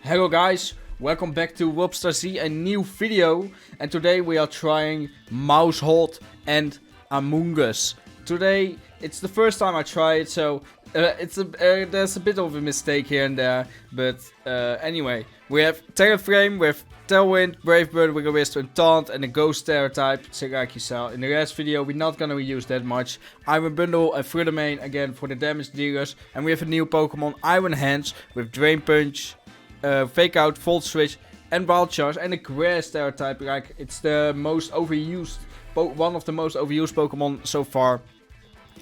Hello guys, welcome back to robstar-Z, a new video, and today we are trying MAUSHOLD and AMOONGUS. Today it's the first time I try it, so there's a bit of a mistake here and there, but anyway, we have Terraframe with Tailwind, Brave Bird, Wiggle Wist, and Taunt, and a Ghost Stereotype, like you saw in the last video. We're not gonna use that much. Iron Bundle and Further Main again for the damage dealers, and we have a new Pokemon, Iron Hands, with Drain Punch, Fake Out, Volt Switch, and Wild Charge, and a Grass Stereotype. Like, it's the most overused, one of the most overused Pokemon so far.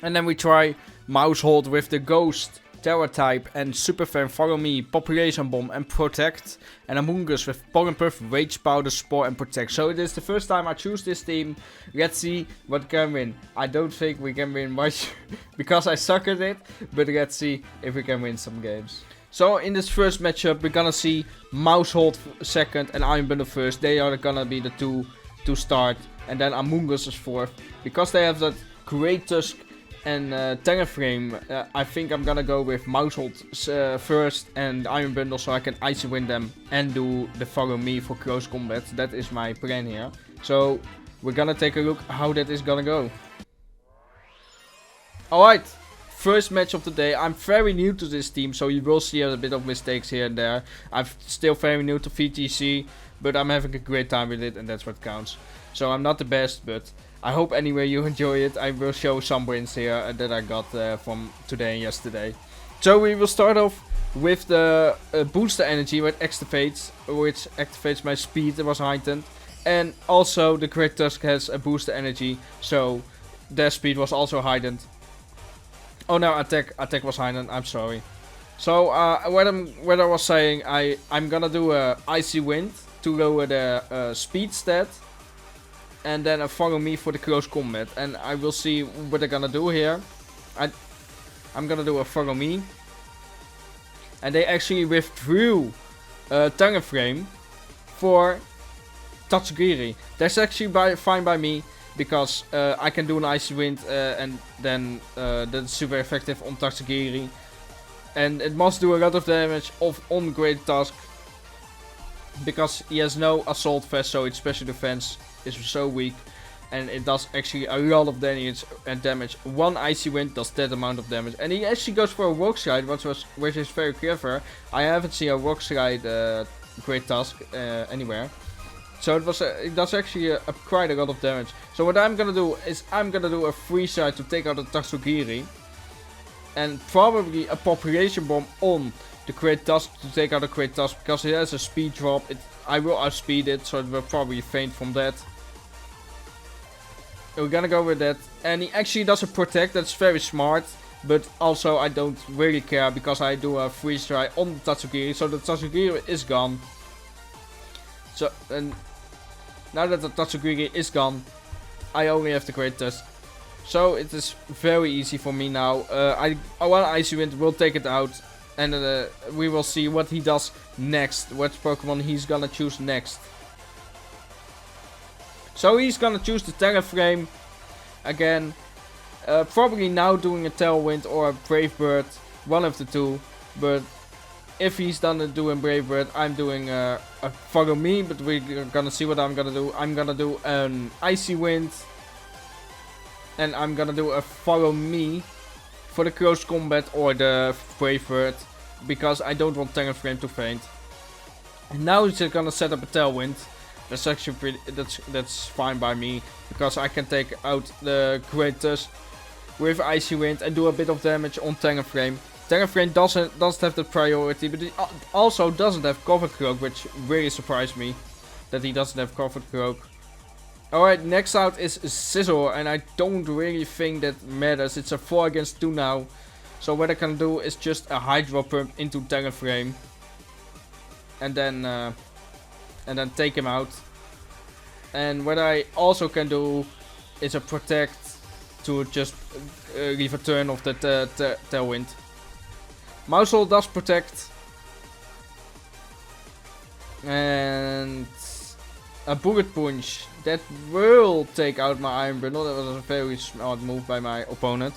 And then we try MAUSHOLD with the Ghost Stereotype and Super Fan, Follow Me, Population Bomb, and Protect. And AMOONGUS with Pollen Puff, Rage Powder, Spore, and Protect. So it is the first time I choose this team. Let's see what can win. I don't think we can win much because I suck at it, but let's see if we can win some games. So in this first matchup, we're gonna see MAUSHOLD second and Iron Bundle first. They are gonna be the two to start, and then AMOONGUS is fourth. Because they have that Great Tusk and Terraframe, I think I'm gonna go with MAUSHOLD first and Iron Bundle, so I can Icy Wind them and do the Follow Me for close combat. That is my plan here. So we're gonna take a look how that is gonna go. Alright. First match of the day. I'm very new to this team, so you will see a bit of mistakes here and there. I'm still very new to VTC, but I'm having a great time with it, and that's what counts. So I'm not the best, but I hope anyway you enjoy it. I will show some wins here that I got from today and yesterday. So we will start off with the booster energy, which activates my speed. It was heightened, and also the Great Tusk has a booster energy, so their speed was also heightened. Oh no, attack was heightened, I'm sorry. So what I was saying, I'm gonna do a Icy Wind to lower the speed stat, and then a Follow Me for the close combat. And I will see what they're gonna do here. I'm gonna do a Follow Me, and they actually withdrew Terraframe for Tatsugiri. That's actually fine by me, because I can do an Icy Wind and then that's super effective on Tatsugiri. And it must do a lot of damage on Great Tusk, because he has no Assault Vest, so its special defense is so weak. And it does actually a lot of damage. One Icy Wind does that amount of damage. And he actually goes for a Rock Slide, which is very clever. I haven't seen a Rock Slide Great Tusk anywhere. So it does actually quite a lot of damage. So what I'm gonna do is I'm gonna do a Freeze Ride to take out the Tatsugiri, and probably a Population Bomb on the Great Tusk to take out the Great Tusk, because it has a speed drop. I will outspeed it, so it will probably faint from that. We're gonna go with that. And he actually does a Protect, that's very smart. But also I don't really care, because I do a Freeze Ride on the Tatsugiri, so the Tatsugiri is gone. So, and now that the Tatsugiri is gone, I only have the Great Tusk. So it is very easy for me now. One Icy Wind will take it out, and we will see what he does next. What Pokemon he's gonna choose next. So he's gonna choose the Terraframe again. Probably now doing a Tailwind or a Brave Bird, one of the two. But if he's done doing Brave Bird, I'm doing a Follow Me, but we're gonna see what I'm gonna do. I'm gonna do an Icy Wind, and I'm gonna do a Follow Me for the close combat or the Brave Bird, because I don't want Terraframe to faint. And now he's just gonna set up a Tailwind. That's actually that's fine by me, because I can take out the Great Tusk with Icy Wind and do a bit of damage on Terraframe. Terraframe doesn't have the priority, but it also doesn't have Covered Cloak, which really surprised me that he doesn't have Covered Cloak. Alright, next out is Scizor, and I don't really think that matters. It's a 4 against 2 now. So what I can do is just a Hydro Pump into Terraframe, and then take him out. And what I also can do is a Protect to just leave a turn of the Tailwind. MAUSHOLD does Protect, and a Bullet Punch that will take out my Iron Bundle. That was a very smart move by my opponent.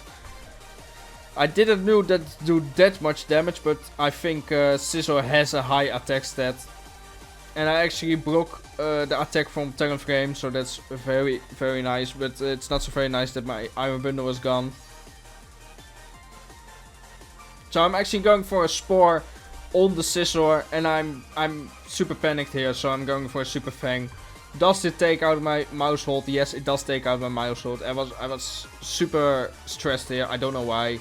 I didn't know that do that much damage, but I think Scizor has a high attack stat. And I actually broke the attack from Terraframe, so that's very, very nice. But it's not so very nice that my Iron Bundle is gone. So I'm actually going for a Spore on the Scizor, and I'm super panicked here, so I'm going for a Super Fang. Does it take out my Maushold? Yes, it does take out my Maushold. I was super stressed here. I don't know why,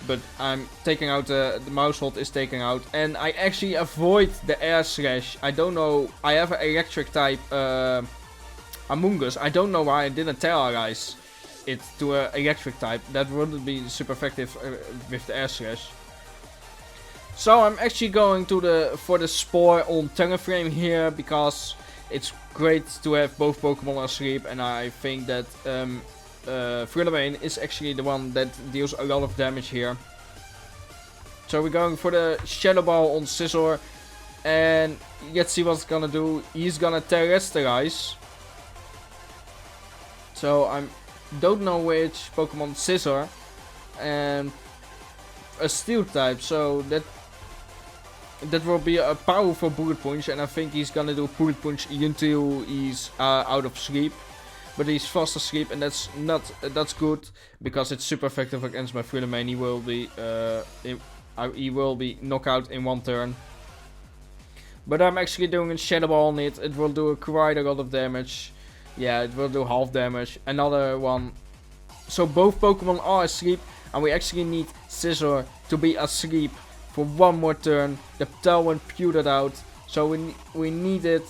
but I'm taking out the Maushold is taking out, and I actually avoid the Air Slash. I don't know. I have an electric type Amoongus. I don't know why I didn't terrorize it to an electric type. That wouldn't be super effective with the Air Slash. So I'm actually going to for the Spore on Terraframe here, because it's great to have both Pokemon asleep, and I think that Frillabane is actually the one that deals a lot of damage here. So we're going for the Shadow Ball on Scizor, and let's see what it's gonna do. He's gonna Terrestrialize. So I don't know which Pokemon Scizor, and a Steel type, so that will be a powerful Bullet Punch, and I think he's gonna do Bullet Punch until he's out of sleep. But he's fast asleep, and that's good, because it's super effective against my Frillabane. He will be knocked out in one turn. But I'm actually doing a Shadow Ball on it. It will do quite a lot of damage. Yeah, it will do half damage. Another one. So both Pokemon are asleep, and we actually need Scizor to be asleep for one more turn. The Tailwind pewtered out, so we need it.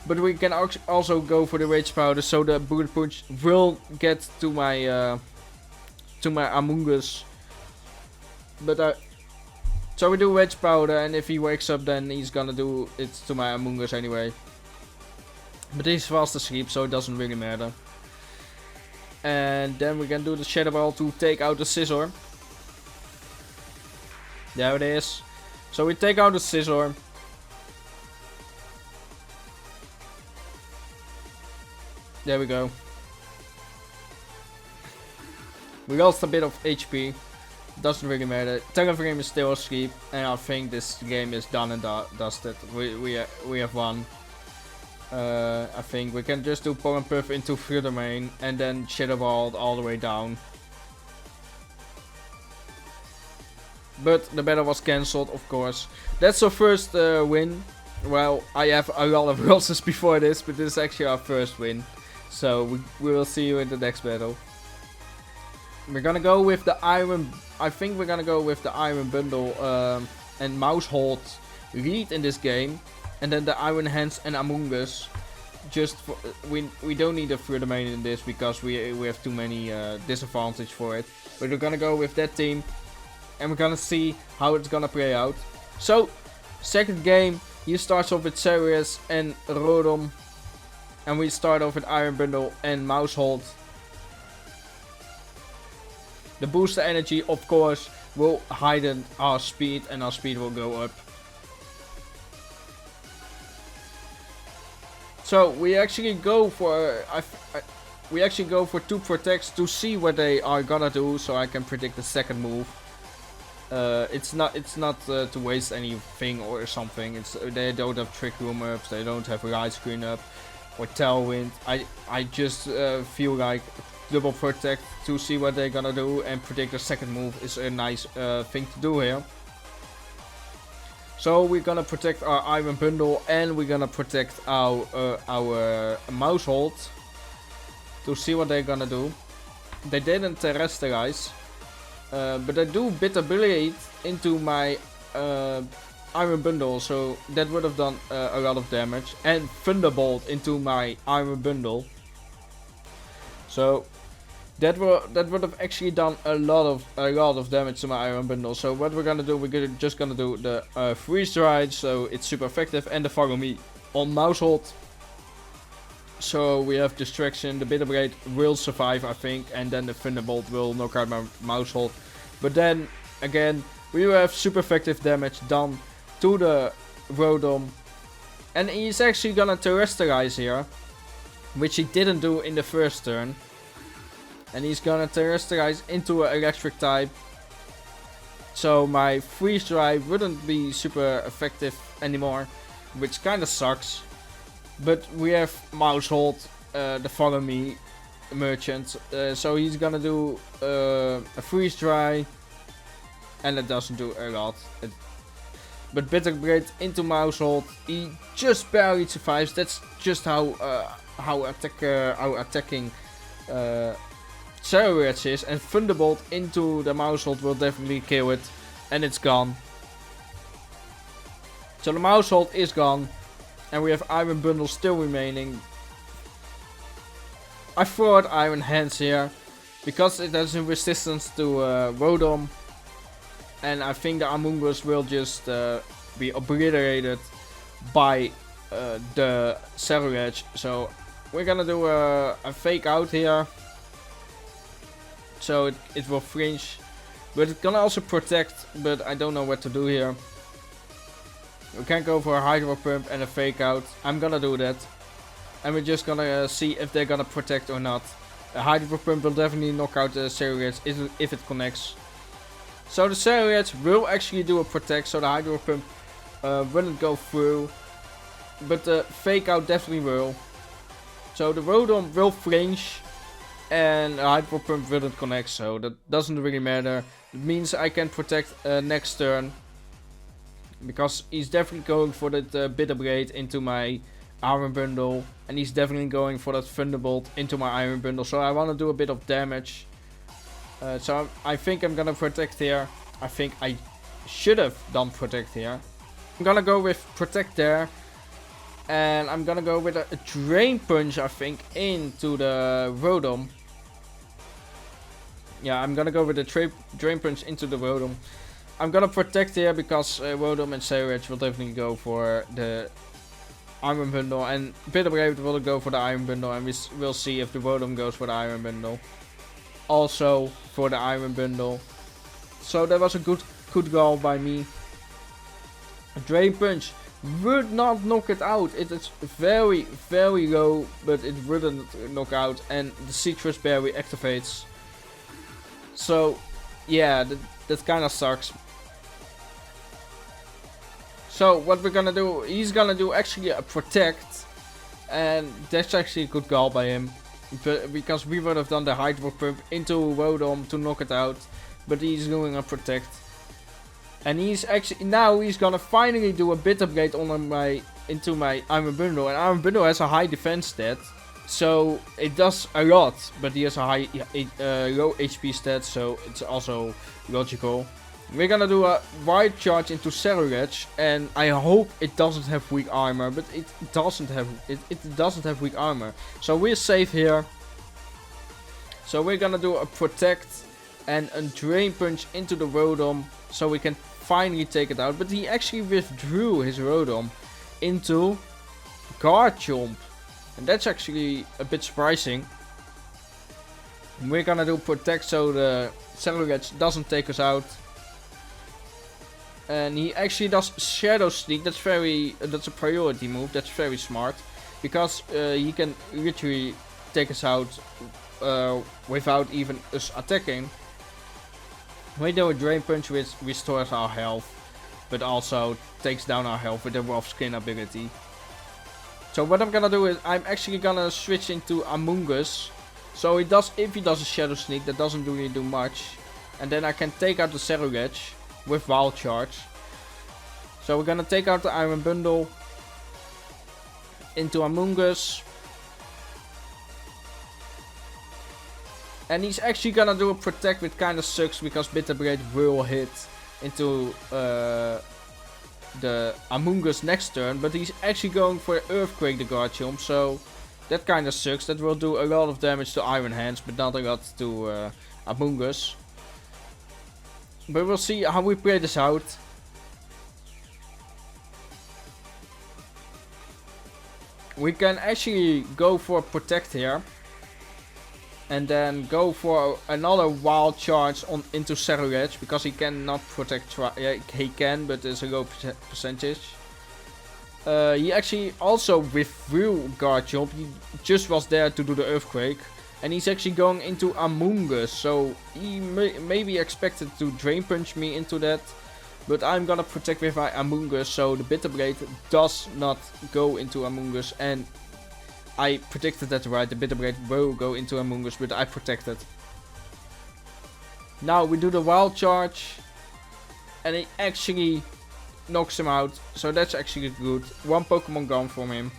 But we can also go for the Rage Powder, so the Bullet Punch will get to my Amoongus. But so we do Rage Powder, and if he wakes up, then he's gonna do it to my Amoongus anyway. But he's fast asleep, so it doesn't really matter. And then we can do the Shadow Ball to take out the Scizor. There it is. So we take out the Scizor. There we go. We lost a bit of HP. Doesn't really matter. Terraframe is still asleep, and I think this game is done and dusted. We have won. I think we can just do Pollen Puff into Frillabane and then Shadow Ball all the way down. But the battle was cancelled, of course. That's our first win. Well, I have a lot of losses before this, but this is actually our first win. So we will see you in the next battle. We're gonna go with the Iron. I think we're gonna go with the Iron Bundle and Maushold lead in this game, and then the Iron Hands and Amoongus. Just for, we don't need a Frillabane in this, because we have too many disadvantage for it. But we're gonna go with that team, and we're gonna see how it's gonna play out. So second game, he starts off with Sirius and Rodom. And we start off with Iron Bundle and Maushold. The booster energy, of course, will heighten our speed, and our speed will go up. So we actually go for two protects to see what they are gonna do, so I can predict the second move. It's not to waste anything or something. They don't have Trick Room ups, they don't have Light Screen up or Tailwind. I just feel like double protect to see what they're gonna do, and predict the second move is a nice thing to do here. So we're gonna protect our Iron Bundle, and we're gonna protect our Maushold to see what they're gonna do. They didn't Terrestrialize, but they do Bitter Blade into my Iron Bundle, so that would have done a lot of damage, and Thunderbolt into my Iron Bundle. So that would have actually done a lot of damage to my Iron Bundle. So what we're gonna do, just gonna do the Freeze Ride, so it's super effective, and the Follow Me on Maushold. So we have Distraction, the Bitter Blade will survive, I think, and then the Thunderbolt will knock out my Maushold. But then again, we will have super effective damage done to the Rodom, and he's actually gonna Terrestrialize here, which he didn't do in the first turn. And he's gonna Terrestrialize into an electric type. So my freeze dry wouldn't be super effective anymore, which kind of sucks. But we have MAUSHOLD, the follow me merchant, so he's gonna do a freeze dry, and it doesn't do a lot. But Bitter Blade into MAUSHOLD, he just barely survives. That's just how attacking Scarlet is, and Thunderbolt into the MAUSHOLD will definitely kill it, and it's gone. So the MAUSHOLD is gone, and we have Iron Bundle still remaining. I thought Iron Hands here, because it has a resistance to Rotom, and I think the AMOONGUS will just be obliterated by the Scarlet. So we're gonna do a fake out here. So it will flinch, but it can also protect, but I don't know what to do here. We can go for a Hydro Pump and a fake out. I'm gonna do that. And we're just gonna see if they're gonna protect or not. A Hydro Pump will definitely knock out the Scarlet if it connects. So the Scarlet will actually do a protect, so the Hydro Pump wouldn't go through. But the fake out definitely will. So the Rotom will flinch. And a Hydro Pump wouldn't connect, so that doesn't really matter. It means I can protect next turn. Because he's definitely going for that Bitter Blade into my Iron Bundle. And he's definitely going for that Thunderbolt into my Iron Bundle. So I want to do a bit of damage. So I think I'm gonna protect here. I think I should have done protect here. I'm gonna go with protect there. And I'm gonna go with a Drain Punch, I think, into the Rotom. Yeah, I'm gonna go with the Drain Punch into the Rotom. I'm gonna protect here because Rotom and Scarlet will definitely go for the Iron Bundle. And Bitter Blade will go for the Iron Bundle. And we'll see if the Rotom goes for the Iron Bundle. Also for the Iron Bundle. So that was a good goal by me. A Drain Punch would not knock it out. It is very, very low, but it wouldn't knock out. And the Citrus Berry activates. So, yeah, that kind of sucks. So, what we're gonna do, he's gonna do actually a protect. And that's actually a good goal by him. Because we would have done the Hydro Pump into Rotom to knock it out. But he's doing a protect. And he's actually, now he's gonna finally do a Bitter Blade into my Iron Bundle. And Iron Bundle has a high defense stat. So it does a lot, but he has a low HP stat, so it's also logical. We're gonna do a Wild Charge into Scarlet, and I hope it doesn't have weak armor, but it doesn't have weak armor. So we're safe here. So we're gonna do a protect and a Drain Punch into the Rotom, so we can finally take it out. But he actually withdrew his Rotom into Garchomp. And that's actually a bit surprising. We're gonna do protect so the Scarlet doesn't take us out. And he actually does Shadow Sneak. That's a priority move. That's very smart. Because he can literally take us out without even us attacking. We do a Drain Punch which restores our health. But also takes down our health with the Rough Skin ability. So what I'm gonna do is I'm actually gonna switch into AMOONGUS. So if he does a Shadow Sneak, that doesn't really do much. And then I can take out the Scarlet with Wild Charge. So we're gonna take out the Iron Bundle into AMOONGUS. And he's actually gonna do a protect, which kinda sucks because Bitter Blade will hit into the AMOONGUS next turn, but he's actually going for Earthquake the Garchomp, so that kinda sucks. That will do a lot of damage to Iron Hands, but not a lot to AMOONGUS. But we'll see how we play this out. We can actually go for Protect here. And then go for another Wild Charge into Scarlet, because he cannot protect. Yeah, he can, but there's a low percentage. He actually also withdrew Garchomp. He just was there to do the Earthquake. And he's actually going into Amoongus, so he maybe expected to Drain Punch me into that. But I'm gonna protect with my Amoongus, so the Bitter Blade does not go into Amoongus. And I predicted that right, the Bitter Blade will go into Amoongus, but I protected. Now we do the Wild Charge, and it actually knocks him out, so that's actually good. One Pokemon gone from him.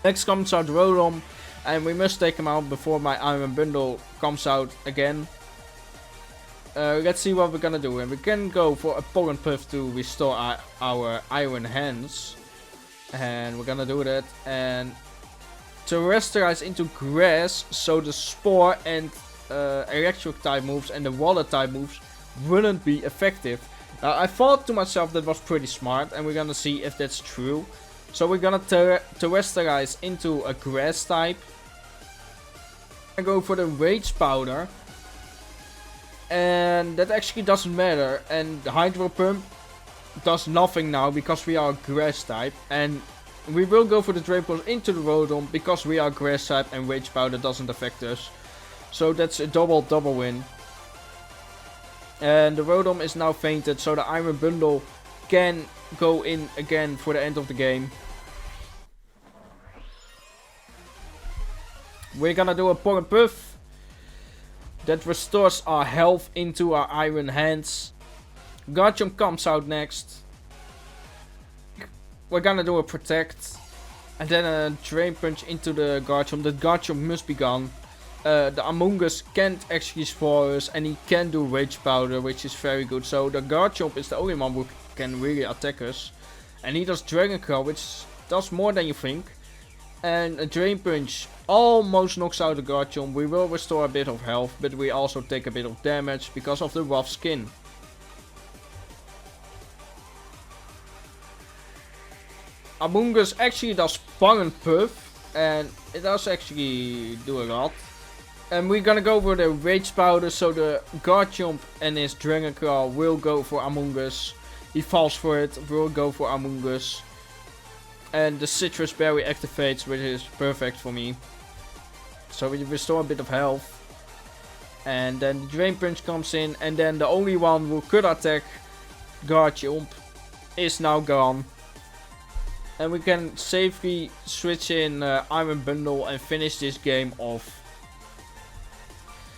Next comes out Rotom, and we must take him out before my Iron Bundle comes out again. Let's see what we're gonna do, and we can go for a Pollen Puff to restore our Iron Hands. And we're gonna do that, and Terrestrialize into Grass, so the Spore and Electric type moves and the Water type moves wouldn't be effective. I thought to myself that was pretty smart, and we're gonna see if that's true. So we're gonna Terrestrialize into a Grass type. I go for the Rage Powder, and that actually doesn't matter, and the Hydro Pump does nothing now because we are Grass type, and we will go for the Drain Punch into the Rotom because we are Grass type and Rage Powder doesn't affect us. So that's a double win. And the Rotom is now fainted, so the Iron Bundle can go in again for the end of the game. We're gonna do a Pollen Puff that restores our health into our Iron Hands. Garchomp comes out next. We're gonna do a Protect. And then a Drain Punch into the Garchomp. The Garchomp must be gone. The Amoongus can't actually Spore us. And he can do Rage Powder, which is very good. So the Garchomp is the only one who can really attack us. And he does Dragon Claw, which does more than you think. And a Drain Punch almost knocks out the Garchomp. We will restore a bit of health, but we also take a bit of damage because of the rough skin. Amoongus actually does Pollen Puff, and it does actually do a lot. And we're gonna go for the Rage Powder, so the Garchomp and his Dragon Claw will go for Amoongus. He falls for it, will go for Amoongus. And the Citrus Berry activates, which is perfect for me. So we restore a bit of health. And then the Drain Punch comes in, and then the only one who could attack Garchomp is now gone. And we can safely switch in Iron Bundle and finish this game off.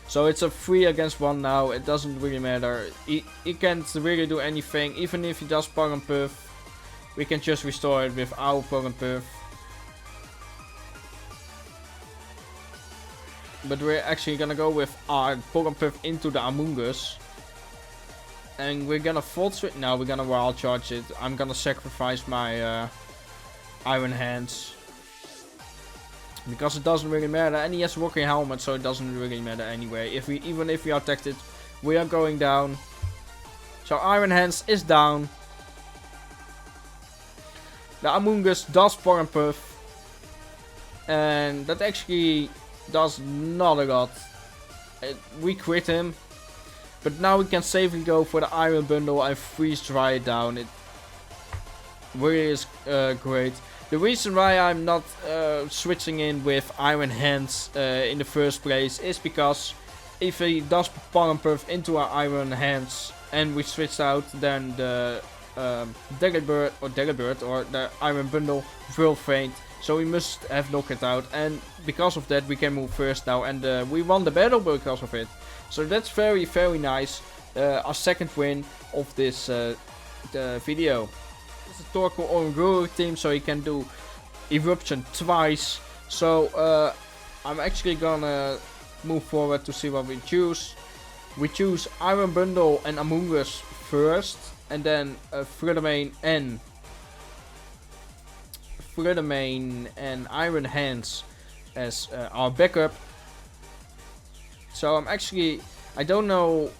So it's a 3 against 1 now, it doesn't really matter. He can't really do anything, even if he does Pollen Puff. We can just restore it with our Pollen Puff. But we're actually gonna go with our Pollen Puff into the Amoongus. And we're gonna Volt Switch. Now we're gonna Wild Charge it. I'm gonna sacrifice my Iron Hands. Because it doesn't really matter. And he has Rocky Helmet, so it doesn't really matter anyway. Even if we are attacked, we are going down. So Iron Hands is down. The Amoongus does Pollen Puff. And that actually does not a lot. We quit him. But now we can safely go for the Iron Bundle and freeze dry it down. It really is great. The reason why I'm not switching in with Iron Hands in the first place is because if he does Pollen Puff into our Iron Hands and we switch out, then the Delibird or the Iron Bundle will faint. So we must have knocked it out, and because of that we can move first now, and we won the battle because of it. So that's very nice. Our second win of this video. It's a Torkoal on Rurik team, so he can do Eruption twice. So I'm actually gonna move forward to see what we choose. We choose Iron Bundle and Amoongus first, and then Frudamane and Iron Hands as our backup. So I don't know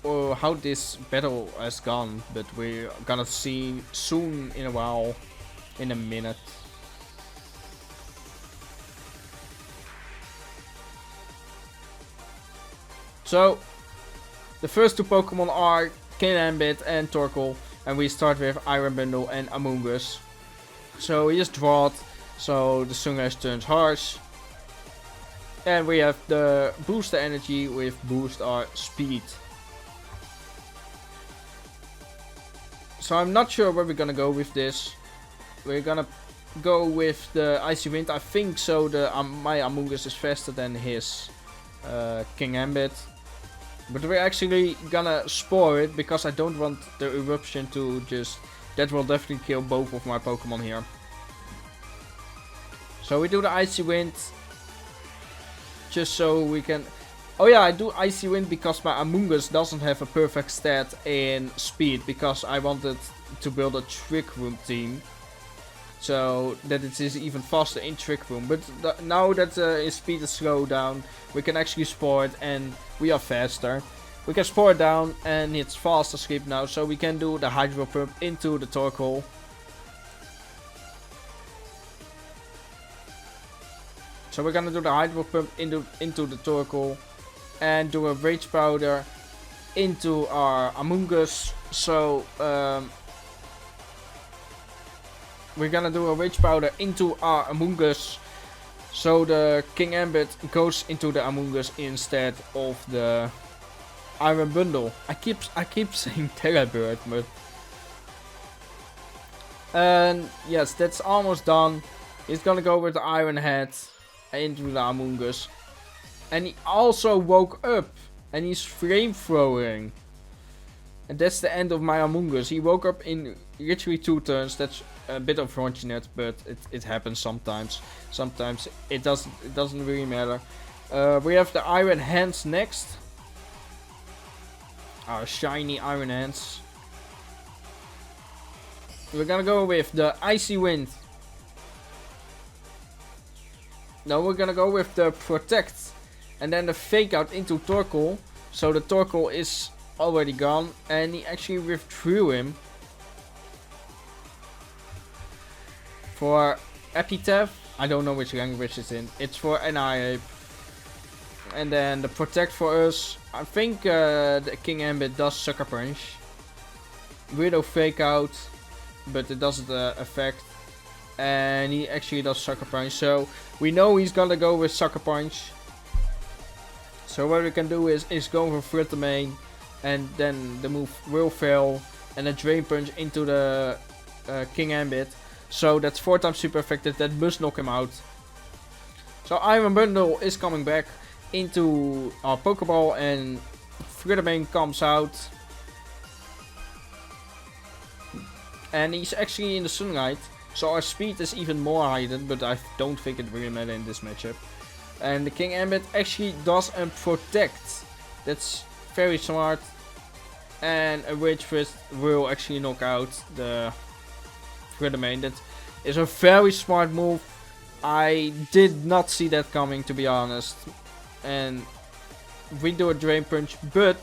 how this battle has gone, but we're gonna see soon in a minute. So the first two Pokemon are Kinambit and Torkoal. And we start with Iron Bundle and Amoongus. So he is drawed, so the Sunrise turns harsh. And we have the booster energy with boost our speed. So I'm not sure where we're gonna go with this. We're gonna go with the Icy Wind. I think so. My Amoongus is faster than his King Ambit. But we're actually gonna spore it because I don't want the eruption to just... That will definitely kill both of my Pokemon here. So we do the Icy Wind. Just so we can... Oh yeah, I do Icy Wind because my Amoongus doesn't have a perfect stat in speed. Because I wanted to build a Trick Room team. So that it is even faster in Trick Room. But now that his speed is slowed down, we can actually spore it and we are faster. We can spore it down and it's fast asleep now. So we can do the Hydro Pump into the Torkoal. So we're gonna do the Hydro Pump into the Torkoal. And do a Rage Powder into our Amoongus. So we're gonna do a Rage Powder into our Amoongus. So the King Ambit goes into the Amoongus instead of the Iron Bundle. I keep saying Terra Bird, but... And yes, that's almost done. He's gonna go with the Iron Head into the Amoongus. And he also woke up. And he's flame throwing. And that's the end of my Amoongus. He woke up in literally 2 turns. That's a bit unfortunate, but it happens sometimes. Sometimes it doesn't really matter. We have the Iron Hands next. Our shiny Iron Hands. We're gonna go with the Icy Wind. Now we're gonna go with the Protect. And then the Fake Out into Torkoal. So the Torkoal is already gone. And he actually withdrew him. For Epitaph. I don't know which language it's in. It's for Annihilate. And then the Protect for us. I think the King Ambit does Sucker Punch. Weirdo Fake Out. But it doesn't affect. And he actually does Sucker Punch. So we know he's gonna go with Sucker Punch. So what we can do is go for Fruit Domain. And then the move will fail. And a Drain Punch into the King Ambit. So that's 4 times super effective. That must knock him out. So Iron Bundle is coming back into our Pokeball. And Fruit Domain comes out. And he's actually in the Sunlight. So our speed is even more heightened. But I don't think it really matters in this matchup. And the King Ambit actually does a Protect. That's very smart. And a Rage Fist will actually knock out the Fruit Domain. That is a very smart move. I did not see that coming, to be honest. And we do a Drain Punch, but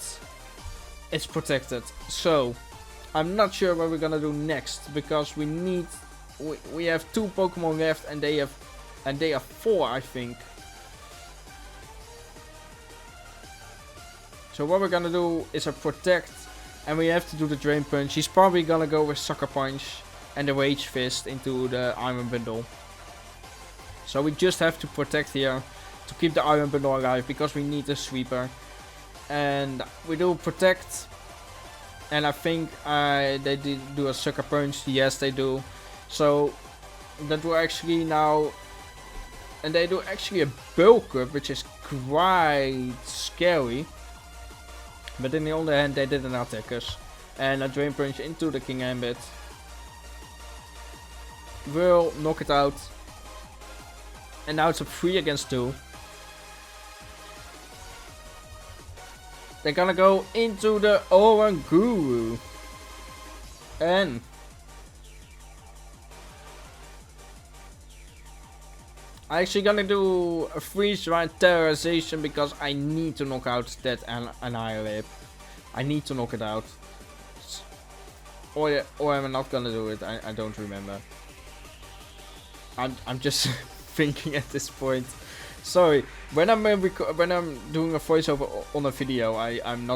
it's protected. So I'm not sure what we're gonna do next, because we have 2 Pokemon left and they have 4, I think. So what we're gonna do is a Protect, and we have to do the Drain Punch. He's probably gonna go with Sucker Punch and the Rage Fist into the Iron Bundle. So we just have to Protect here to keep the Iron Bundle alive, because we need a Sweeper. And we do Protect, and I think they did do a Sucker Punch. Yes, they do. So that will actually now... And they do actually a Bulk Up, which is quite scary. But on the other hand, they didn't attack us. And a Drain Punch into the King Ambit will knock it out. And now it's a 3 against 2. They're gonna go into the Oranguru. And I'm actually gonna do a Freeze Dry Terrorization, because I need to knock out that Annihilate. I need to knock it out. Or I'm not gonna do it. I don't remember. I'm just thinking at this point. Sorry. When I'm doing a voiceover on a video, I'm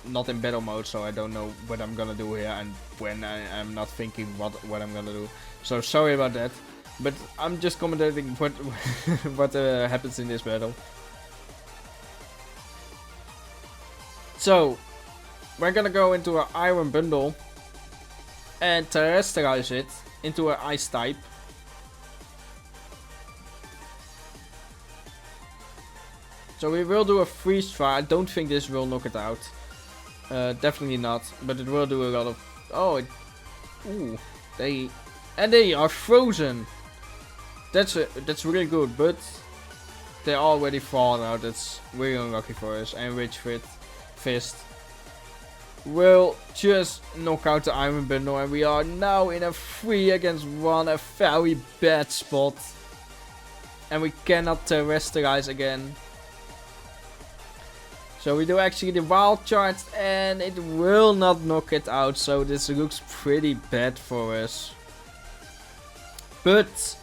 not in battle mode, so I don't know what I'm gonna do here and when I'm not thinking what I'm gonna do. So sorry about that, but I'm just commentating what what happens in this battle. So we're gonna go into an iron bundle and terrestrialize it into an ice type. So we will do a freeze fire. I don't think this will knock it out. Definitely not, but it will do a lot of... Oh, ooh, they are frozen. That's really good, but they already fall out. That's really unlucky for us. And Rich Fist will just knock out the iron bundle, and we are now in a 3 against 1, a very bad spot, and we cannot terrestrialize again. So we do actually the wild charge, and it will not knock it out, so this looks pretty bad for us. But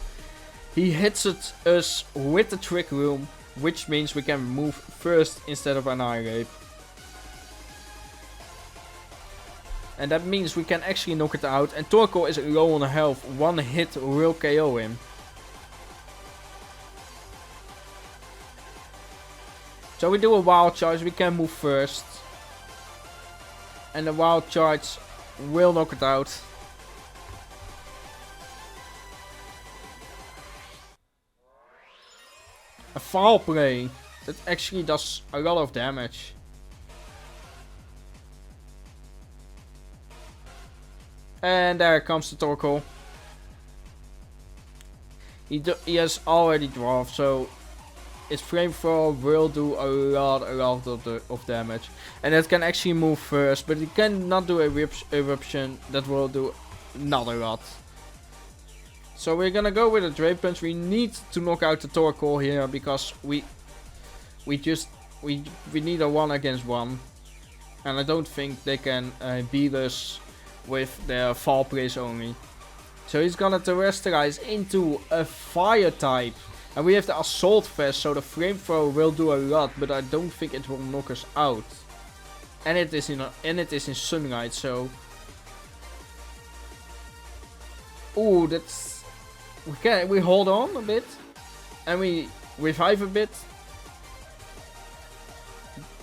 he hits us with the trick room, which means we can move first instead of annihilate. And that means we can actually knock it out, and Torkoal is low on health. One hit will KO him. So we do a wild charge, we can move first. And the wild charge will knock it out. A foul play that actually does a lot of damage. And there comes the Torkoal. He has already dwarfed, so its flamethrower will do a lot of damage. And it can actually move first, but it cannot do a eruption that will do not a lot. So we're gonna go with a Drain Punch. We need to knock out the Torkoal here because we need a 1 against 1. And I don't think they can beat us with their fall plays only. So he's gonna terrestrialize into a fire type. And we have the assault vest, so the flamethrower will do a lot, but I don't think it will knock us out. And it is in sunlight, so ooh, that's we hold on a bit and we revive a bit.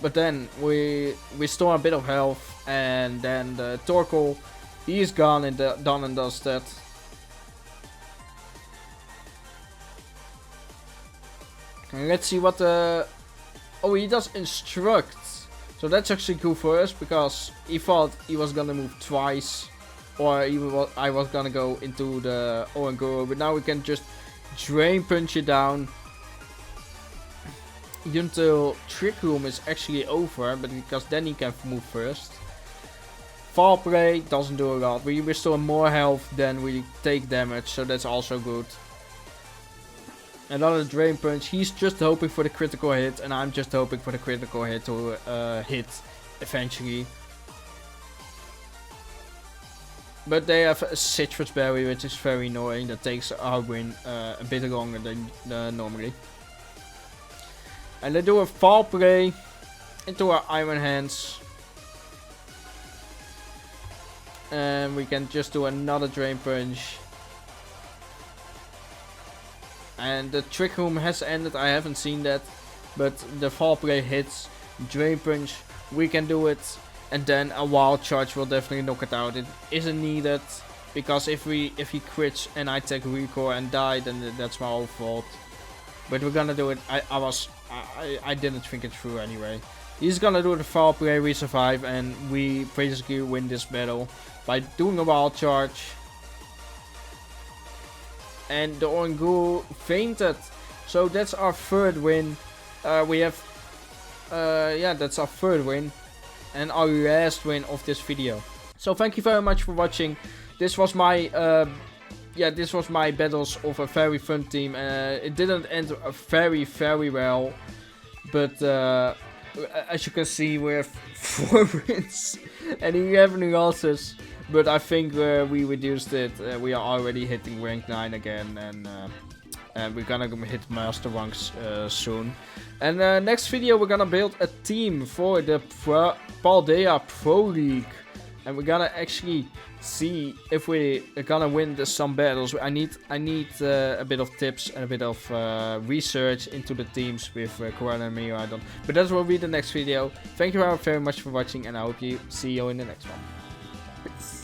But then we restore a bit of health, and then the Torkoal, he is gone and done and dusted. And let's see what the... Oh, he does instruct. So that's actually cool for us, because he thought he was gonna move twice, or I was gonna go into the Oranguru, but now we can just Drain Punch it down until Trick Room is actually over, but because then he can move first. Fall Play doesn't do a lot. We restore more health than we take damage, so that's also good. Another Drain Punch. He's just hoping for the critical hit, and I'm just hoping for the critical hit to hit eventually. But they have a Citrus Berry, which is very annoying. That takes our win a bit longer than normally. And they do a Fall Play into our Iron Hands. And we can just do another Drain Punch. And the Trick Room has ended, I haven't seen that. But the Fall Play hits, Drain Punch, we can do it. And then a Wild Charge will definitely knock it out. It isn't needed, because if he crits and I take recoil and die, then that's my own fault. But we're gonna do it. I didn't think it through anyway. He's gonna do the Foul Play, we survive, and we basically win this battle by doing a Wild Charge. And the Oranguru fainted. So that's our third win. That's our third win. And our last win of this video. So thank you very much for watching. This was my my battles of a very fun team. It didn't end very well, but as you can see, we have 4 wins and 11 losses. But I think we reduced it. We are already hitting rank 9 again, and and we're gonna hit master ranks soon. And next video we're gonna build a team for the Paldea Pro League, and we're gonna actually see if we are gonna win some battles. I need a bit of tips and a bit of research into the teams with Corona and me. But that will be the next video. Thank you very much for watching, and I hope you see you in the next one. Peace.